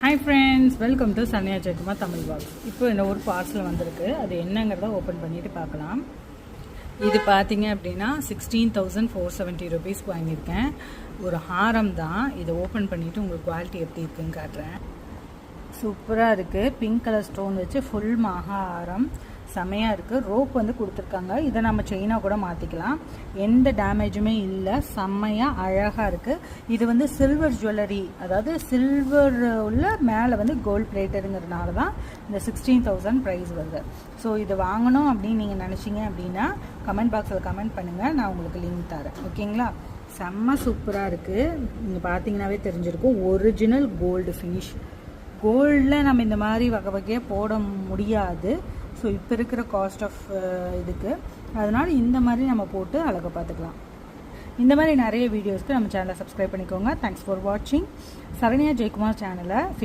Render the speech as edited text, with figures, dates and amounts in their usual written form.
Hi friends, welcome to Saranya Jayakumar Tamil box. இப்போ என்ன ஒரு பார்சல் வந்திருக்கு, அது என்னங்கிறத ஓப்பன் பண்ணிட்டு பார்க்கலாம். இது பார்த்தீங்க அப்படின்னா 16,470 ருபீஸ்க்கு வாங்கியிருக்கேன். ஒரு ஹாரம் தான். இதை ஓப்பன் பண்ணிவிட்டு உங்களுக்கு குவாலிட்டி எப்படி இருக்குன்னு காட்டுறேன். சூப்பராக இருக்குது. பிங்க் கலர் ஸ்டோன் வச்சு ஃபுல் மகா ஹாரம் செமையாக இருக்குது. ரோப் வந்து கொடுத்துருக்காங்க. இதை நம்ம செயினாக கூட மாற்றிக்கலாம். எந்த டேமேஜுமே இல்லை. செம்மையாக அழகாக இருக்குது. இது வந்து சில்வர் ஜுவல்லரி, அதாவது சில்வர் உள்ள மேலே வந்து கோல்டு பிளேட்டருங்கிறதுனால தான் இந்த 16,000 ப்ரைஸ் வருது. ஸோ இது வாங்கணும் அப்படின்னு நீங்கள் நினச்சிங்க அப்படின்னா கமெண்ட் பாக்ஸில் கமெண்ட் பண்ணுங்கள், நான் உங்களுக்கு லிங்க் தரேன். ஓகேங்களா? செம்ம சூப்பராக இருக்குது. நீங்கள் பார்த்தீங்கன்னாவே தெரிஞ்சிருக்கும். Original gold finish. கோல்டில் நம்ம இந்த மாதிரி வகை வகையாக போட முடியாது. ஸோ இப்போ இருக்கிற காஸ்ட் ஆஃப் இதுக்கு, அதனால் இந்த மாதிரி நம்ம போட்டு அழகாக பார்த்துக்கலாம். இந்த மாதிரி நிறைய வீடியோஸ்க்கு நம்ம சேனலை சப்ஸ்கிரைப் பண்ணிக்கோங்க. தேங்க்ஸ் ஃபார் வாட்சிங். சரண்யா ஜெயக்குமார் சேனலை